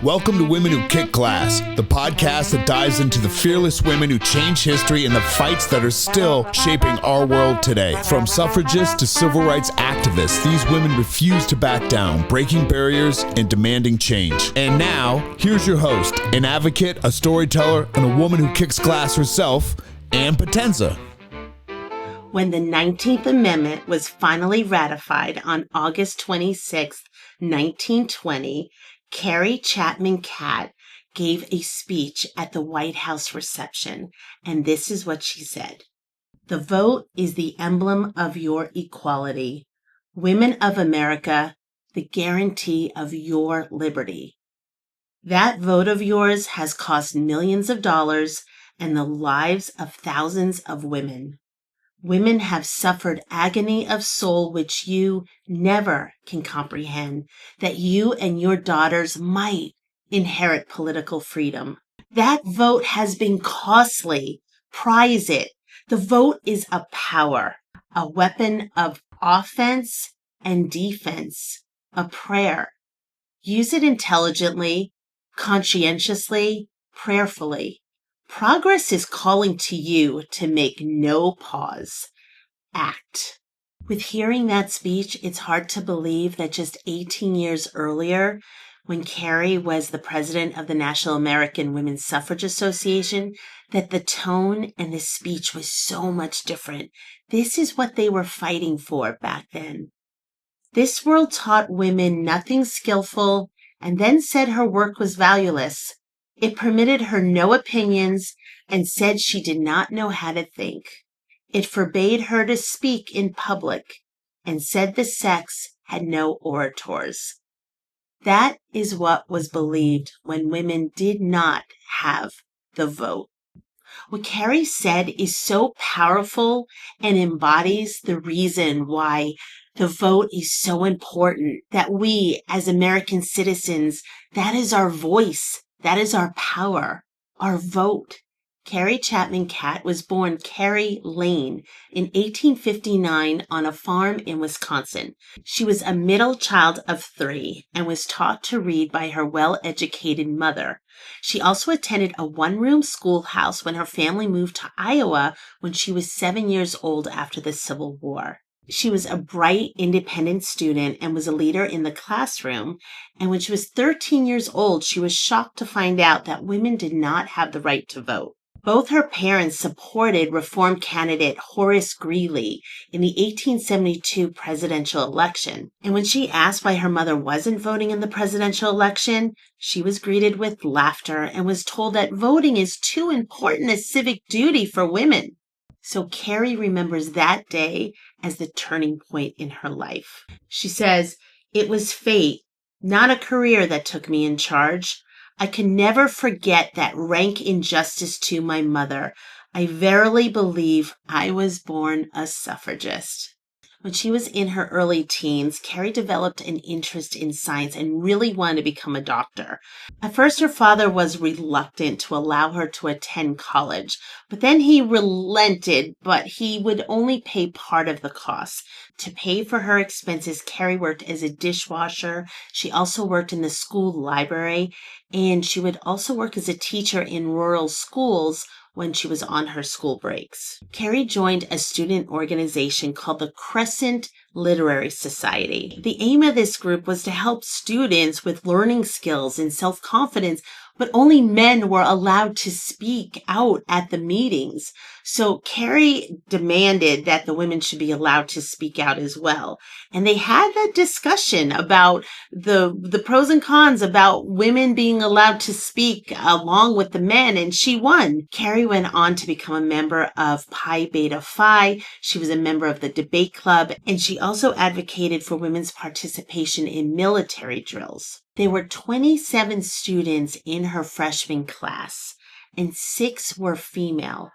Welcome to Women Who Kick Glass, the podcast that dives into the fearless women who changed history and the fights that are still shaping our world today. From suffragists to civil rights activists, these women refuse to back down, breaking barriers and demanding change. And now, here's your host, an advocate, a storyteller, and a woman who kicks glass herself, Ann Potenza. When the 19th Amendment was finally ratified on August 26, 1920, Carrie Chapman Catt gave a speech at the White House reception, and this is what she said. "The vote is the emblem of your equality. Women of America, the guarantee of your liberty. That vote of yours has cost millions of dollars and the lives of thousands of women. Women have suffered agony of soul which you never can comprehend, that you and your daughters might inherit political freedom. That vote has been costly. Prize it. The vote is a power, a weapon of offense and defense, a prayer. Use it intelligently, conscientiously, prayerfully. Progress is calling to you to make no pause. Act." With hearing that speech, it's hard to believe that just 18 years earlier, when Carrie was the president of the National American Women's Suffrage Association, that the tone and the speech was so much different. This is what they were fighting for back then. This world taught women nothing skillful and then said her work was valueless. It permitted her no opinions and said she did not know how to think. It forbade her to speak in public and said the sex had no orators. That is what was believed when women did not have the vote. What Carrie said is so powerful and embodies the reason why the vote is so important, that we as American citizens, that is our voice. That is our power, our vote. Carrie Chapman Catt was born Carrie Lane in 1859 on a farm in Wisconsin. She was a middle child of 3 and was taught to read by her well-educated mother. She also attended a one-room schoolhouse when her family moved to Iowa when she was 7 years old after the Civil War. She was a bright, independent student and was a leader in the classroom. And when she was 13 years old, she was shocked to find out that women did not have the right to vote. Both her parents supported Reform candidate Horace Greeley in the 1872 presidential election. And when she asked why her mother wasn't voting in the presidential election, she was greeted with laughter and was told that voting is too important a civic duty for women. So Carrie remembers that day as the turning point in her life. She says, "It was fate, not a career, that took me in charge. I can never forget that rank injustice to my mother. I verily believe I was born a suffragist." When she was in her early teens, Carrie developed an interest in science and really wanted to become a doctor. At first, her father was reluctant to allow her to attend college, but then he relented, but he would only pay part of the cost. To pay for her expenses, Carrie worked as a dishwasher. She also worked in the school library, and she would also work as a teacher in rural schools when she was on her school breaks. Carrie joined a student organization called the Crescent Literary Society. The aim of this group was to help students with learning skills and self-confidence, but only men were allowed to speak out at the meetings. So Carrie demanded that the women should be allowed to speak out as well. And they had that discussion about the pros and cons about women being allowed to speak along with the men, and she won. Carrie went on to become a member of Pi Beta Phi. She was a member of the debate club, and she also advocated for women's participation in military drills. There were 27 students in her freshman class, and 6 were female.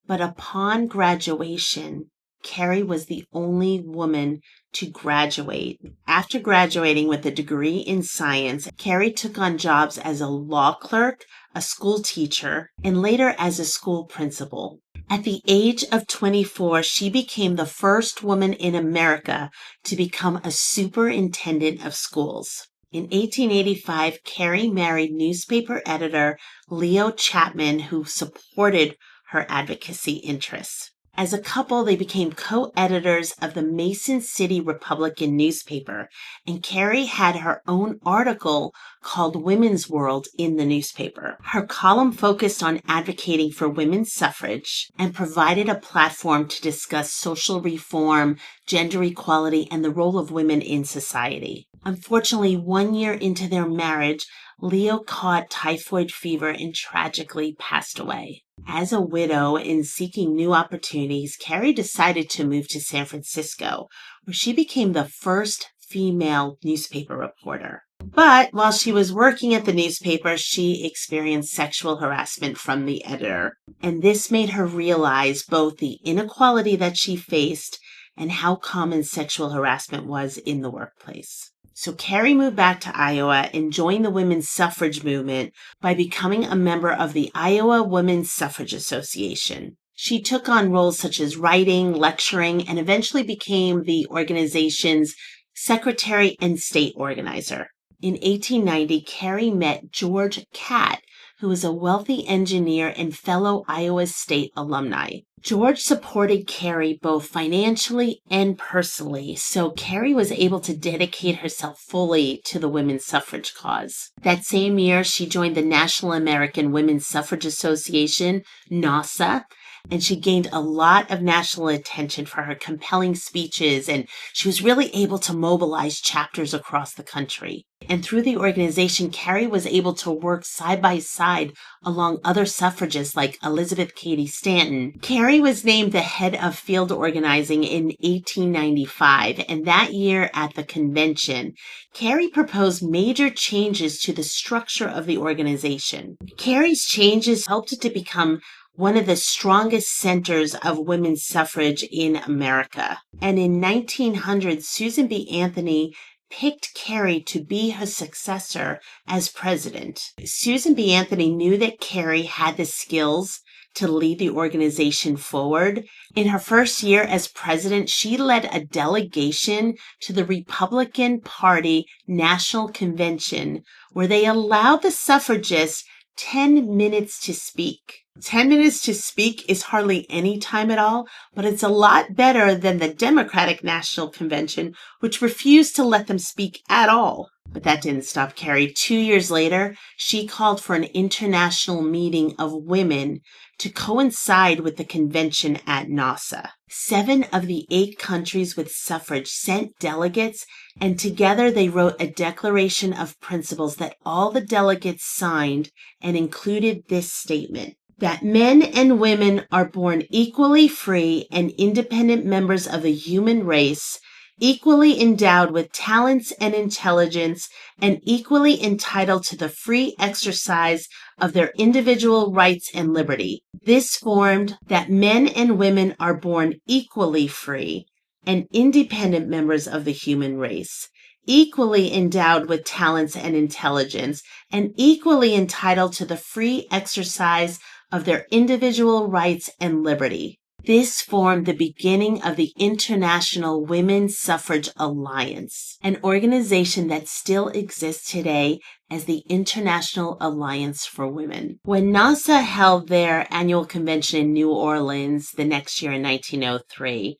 But upon graduation, Carrie was the only woman to graduate. After graduating with a degree in science, Carrie took on jobs as a law clerk, a school teacher, and later as a school principal. At the age of 24, she became the first woman in America to become a superintendent of schools. In 1885, Carrie married newspaper editor Leo Chapman, who supported her advocacy interests. As a couple, they became co-editors of the Mason City Republican newspaper, and Carrie had her own article called Women's World in the newspaper. Her column focused on advocating for women's suffrage and provided a platform to discuss social reform, gender equality, and the role of women in society. Unfortunately, 1 year into their marriage, Leo caught typhoid fever and tragically passed away. As a widow and seeking new opportunities, Carrie decided to move to San Francisco, where she became the first female newspaper reporter. But while she was working at the newspaper, she experienced sexual harassment from the editor. And this made her realize both the inequality that she faced and how common sexual harassment was in the workplace. So Carrie moved back to Iowa and joined the women's suffrage movement by becoming a member of the Iowa Women's Suffrage Association. She took on roles such as writing, lecturing, and eventually became the organization's secretary and state organizer. In 1890, Carrie met George Catt, who was a wealthy engineer and fellow Iowa State alumni. George supported Carrie both financially and personally, so Carrie was able to dedicate herself fully to the women's suffrage cause. That same year, she joined the National American Women's Suffrage Association, NASA, and she gained a lot of national attention for her compelling speeches, and she was really able to mobilize chapters across the country. And through the organization, Carrie was able to work side by side along other suffragists like Elizabeth Cady Stanton. Carrie was named the head of field organizing in 1895, and that year at the convention, Carrie proposed major changes to the structure of the organization. Carrie's changes helped it to become one of the strongest centers of women's suffrage in America. And in 1900, Susan B. Anthony picked Carrie to be her successor as president. Susan B. Anthony knew that Carrie had the skills to lead the organization forward. In her first year as president, she led a delegation to the Republican Party National Convention, where they allowed the suffragists 10 minutes to speak. 10 minutes to speak is hardly any time at all, but it's a lot better than the Democratic National Convention, which refused to let them speak at all. But that didn't stop Carrie. 2 years later, she called for an international meeting of women to coincide with the convention at NASA. 7 of the 8 countries with suffrage sent delegates, and together they wrote a declaration of principles that all the delegates signed and included this statement: that men and women are born equally free and independent members of the human race, equally endowed with talents and intelligence, and equally entitled to the free exercise of their individual rights and liberty. This formed that men and women are born equally free and independent members of the human race, equally endowed with talents and intelligence, and equally entitled to the free exercise of their individual rights and liberty. This formed the beginning of the International Women's Suffrage Alliance, an organization that still exists today as the International Alliance for Women. When NASA held their annual convention in New Orleans the next year in 1903,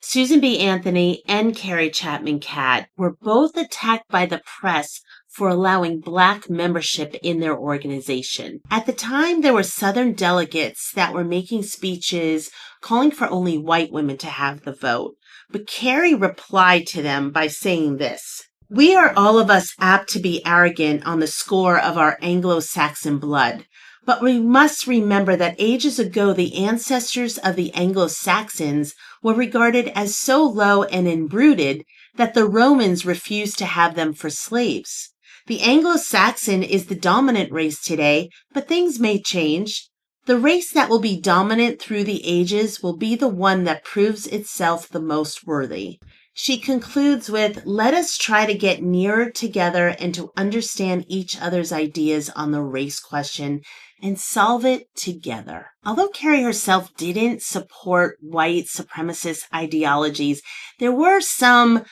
Susan B. Anthony and Carrie Chapman Catt were both attacked by the press for allowing Black membership in their organization. At the time, there were Southern delegates that were making speeches calling for only white women to have the vote. But Carrie replied to them by saying this: "We are all of us apt to be arrogant on the score of our Anglo-Saxon blood. But we must remember that ages ago, the ancestors of the Anglo-Saxons were regarded as so low and imbruted that the Romans refused to have them for slaves. The Anglo-Saxon is the dominant race today, but things may change. The race that will be dominant through the ages will be the one that proves itself the most worthy." She concludes with, "Let us try to get nearer together and to understand each other's ideas on the race question and solve it together." Although Carrie herself didn't support white supremacist ideologies, there were some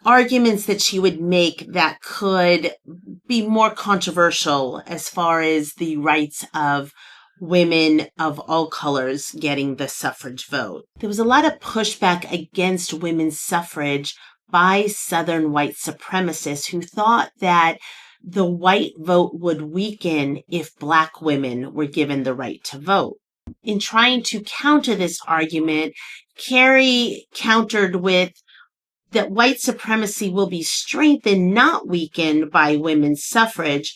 arguments that she would make that could be more controversial as far as the rights of women of all colors getting the suffrage vote. There was a lot of pushback against women's suffrage by Southern white supremacists who thought that the white vote would weaken if Black women were given the right to vote. In trying to counter this argument, Carrie countered with that white supremacy will be strengthened, not weakened, by women's suffrage,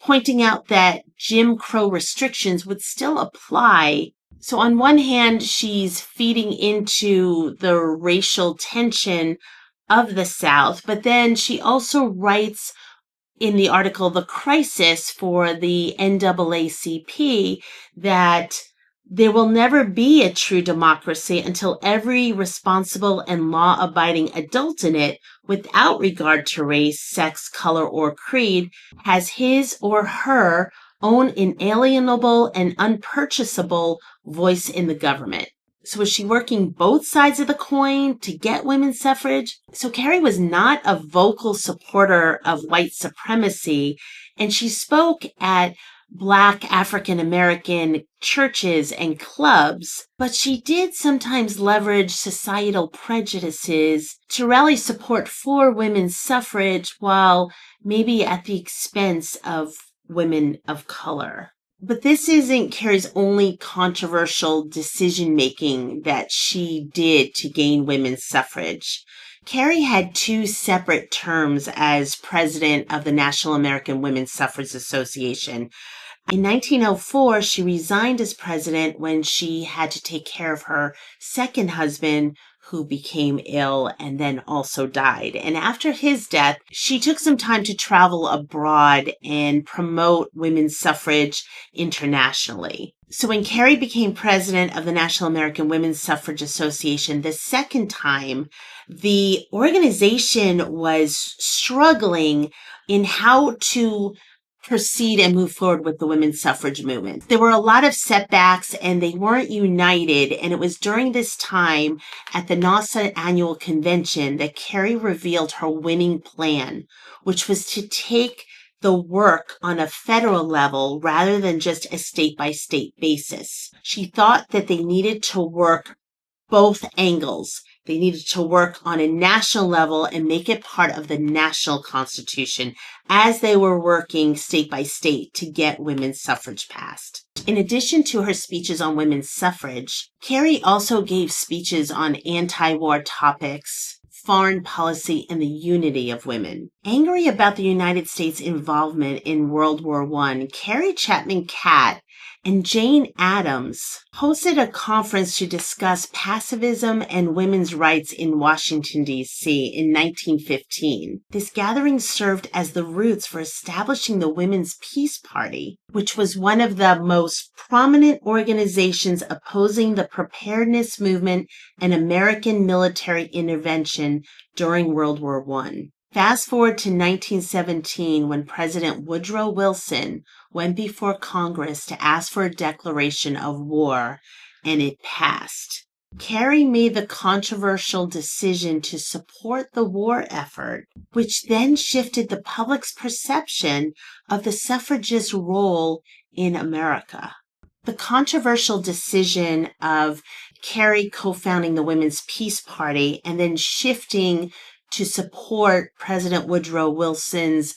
pointing out that Jim Crow restrictions would still apply. So on one hand, she's feeding into the racial tension of the South, but then she also writes in the article, The Crisis for the NAACP, that there will never be a true democracy until every responsible and law-abiding adult in it, without regard to race, sex, color, or creed, has his or her own inalienable and unpurchasable voice in the government. So was she working both sides of the coin to get women's suffrage? So Carrie was not a vocal supporter of white supremacy, and she spoke at Black African American churches and clubs, but she did sometimes leverage societal prejudices to rally support for women's suffrage while maybe at the expense of women of color. But this isn't Carrie's only controversial decision-making that she did to gain women's suffrage. Carrie had two separate terms as president of the National American Women's Suffrage Association. In 1904, she resigned as president when she had to take care of her second husband, who became ill and then also died. And after his death, she took some time to travel abroad and promote women's suffrage internationally. So when Carrie became president of the National American Women's Suffrage Association the second time, the organization was struggling in how to proceed and move forward with the women's suffrage movement. There were a lot of setbacks and they weren't united. And it was during this time at the NAWSA annual convention that Carrie revealed her winning plan, which was to take the work on a federal level rather than just a state-by-state basis. She thought that they needed to work both angles. They needed to work on a national level and make it part of the national constitution as they were working state by state to get women's suffrage passed. In addition to her speeches on women's suffrage, Carrie also gave speeches on anti-war topics, foreign policy, and the unity of women. Angry about the United States' involvement in World War I, Carrie Chapman Catt and Jane Addams hosted a conference to discuss pacifism and women's rights in Washington, D.C. in 1915. This gathering served as the roots for establishing the Women's Peace Party, which was one of the most prominent organizations opposing the preparedness movement and American military intervention during World War I. Fast forward to 1917, when President Woodrow Wilson went before Congress to ask for a declaration of war, and it passed. Carrie made the controversial decision to support the war effort, which then shifted the public's perception of the suffragist role in America. The controversial decision of Carrie co-founding the Women's Peace Party and then shifting to support President Woodrow Wilson's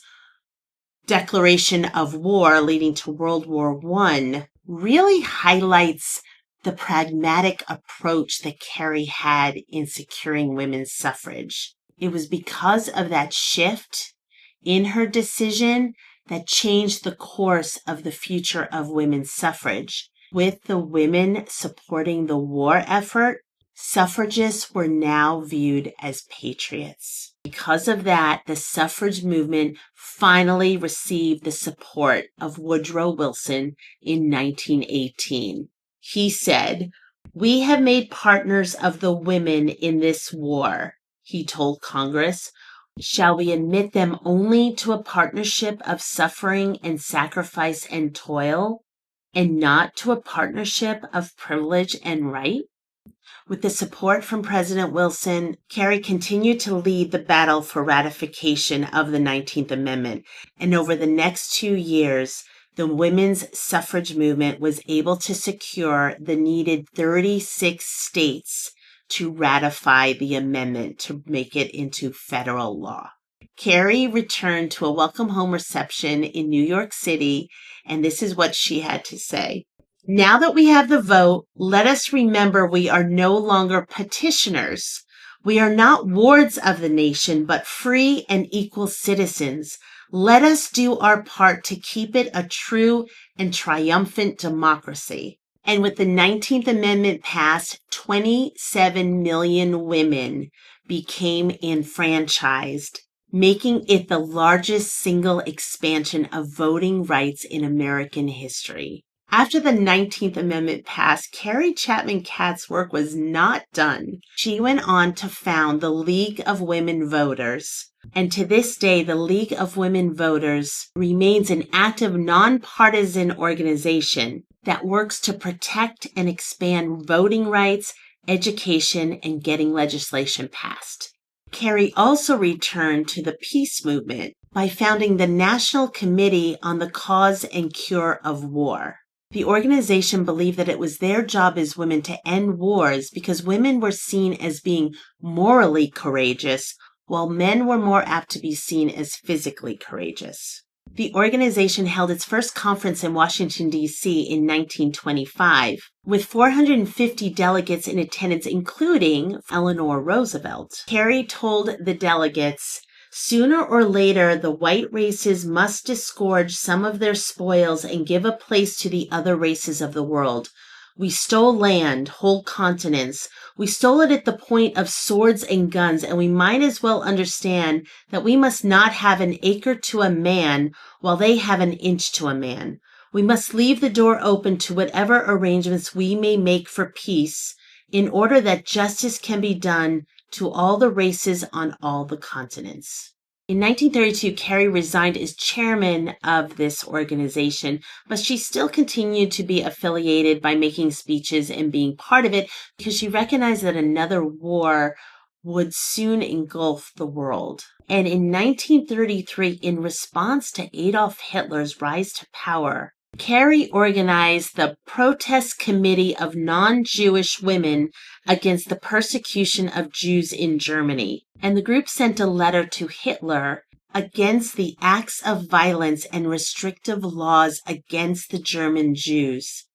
declaration of war leading to World War I really highlights the pragmatic approach that Carrie had in securing women's suffrage. It was because of that shift in her decision that changed the course of the future of women's suffrage. With the women supporting the war effort, suffragists were now viewed as patriots. Because of that, the suffrage movement finally received the support of Woodrow Wilson in 1918. He said, "We have made partners of the women in this war," he told Congress. "Shall we admit them only to a partnership of suffering and sacrifice and toil, and not to a partnership of privilege and right?" With the support from President Wilson, Carrie continued to lead the battle for ratification of the 19th Amendment. And over the next 2 years, the women's suffrage movement was able to secure the needed 36 states to ratify the amendment to make it into federal law. Carrie returned to a welcome home reception in New York City, and this is what she had to say. Now that we have the vote, let us remember we are no longer petitioners. We are not wards of the nation, but free and equal citizens. Let us do our part to keep it a true and triumphant democracy. And with the 19th Amendment passed, 27 million women became enfranchised, making it the largest single expansion of voting rights in American history. After the 19th Amendment passed, Carrie Chapman Catt's work was not done. She went on to found the League of Women Voters. And to this day, the League of Women Voters remains an active, nonpartisan organization that works to protect and expand voting rights, education, and getting legislation passed. Carrie also returned to the peace movement by founding the National Committee on the Cause and Cure of War. The organization believed that it was their job as women to end wars because women were seen as being morally courageous, while men were more apt to be seen as physically courageous. The organization held its first conference in Washington, D.C. in 1925, with 450 delegates in attendance, including Eleanor Roosevelt. Carrie told the delegates, "Sooner or later, the white races must disgorge some of their spoils and give a place to the other races of the world. We stole land, whole continents. We stole it at the point of swords and guns, and we might as well understand that we must not have an acre to a man while they have an inch to a man. We must leave the door open to whatever arrangements we may make for peace, in order that justice can be done to all the races on all the continents." In 1932, Carrie resigned as chairman of this organization, but she still continued to be affiliated by making speeches and being part of it because she recognized that another war would soon engulf the world. And in 1933, in response to Adolf Hitler's rise to power, Carrie organized the Protest Committee of Non-Jewish Women against the persecution of Jews in Germany. And the group sent a letter to Hitler against the acts of violence and restrictive laws against the German Jews.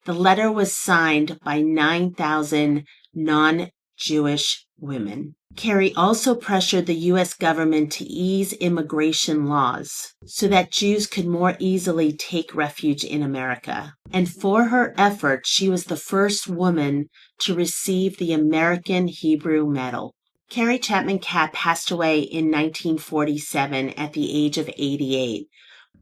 The letter was signed by 9,000 non-Jewish women. Carrie also pressured the U.S. government to ease immigration laws so that Jews could more easily take refuge in America. And for her efforts, she was the first woman to receive the American Hebrew Medal. Carrie Chapman Catt passed away in 1947 at the age of 88.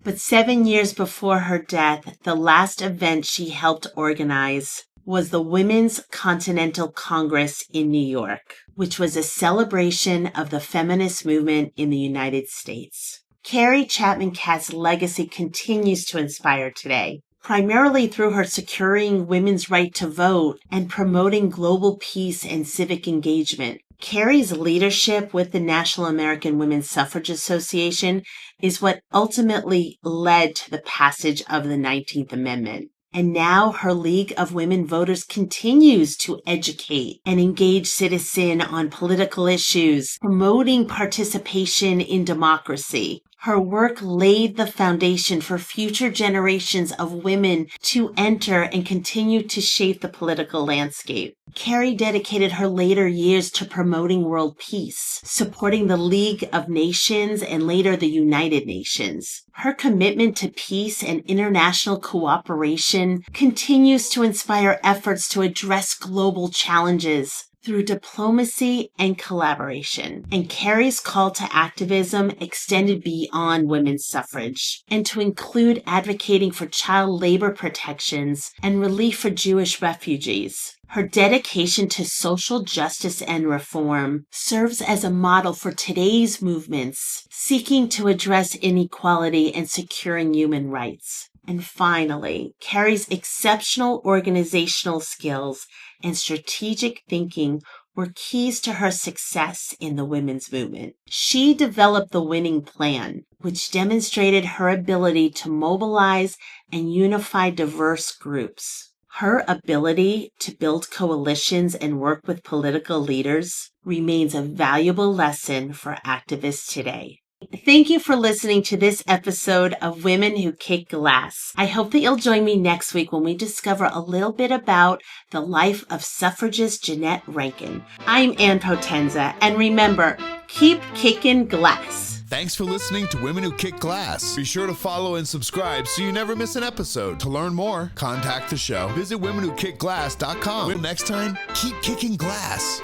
But 7 years before her death, the last event she helped organize was the Women's Continental Congress in New York, which was a celebration of the feminist movement in the United States. Carrie Chapman Catt's legacy continues to inspire today, primarily through her securing women's right to vote and promoting global peace and civic engagement. Carrie's leadership with the National American Women's Suffrage Association is what ultimately led to the passage of the 19th Amendment. And now her League of Women Voters continues to educate and engage citizens on political issues, promoting participation in democracy. Her work laid the foundation for future generations of women to enter and continue to shape the political landscape. Carrie dedicated her later years to promoting world peace, supporting the League of Nations and later the United Nations. Her commitment to peace and international cooperation continues to inspire efforts to address global challenges through diplomacy and collaboration. And Carrie's call to activism extended beyond women's suffrage and to include advocating for child labor protections and relief for Jewish refugees. Her dedication to social justice and reform serves as a model for today's movements seeking to address inequality and securing human rights. And finally, Carrie's exceptional organizational skills and strategic thinking were keys to her success in the women's movement. She developed the winning plan, which demonstrated her ability to mobilize and unify diverse groups. Her ability to build coalitions and work with political leaders remains a valuable lesson for activists today. Thank you for listening to this episode of Women Who Kick Glass. I hope that you'll join me next week when we discover a little bit about the life of suffragist Jeanette Rankin. I'm Ann Potenza, and remember, keep kicking glass. Thanks for listening to Women Who Kick Glass. Be sure to follow and subscribe so you never miss an episode. To learn more, contact the show. Visit womenwhokickglass.com. Until next time, keep kicking glass.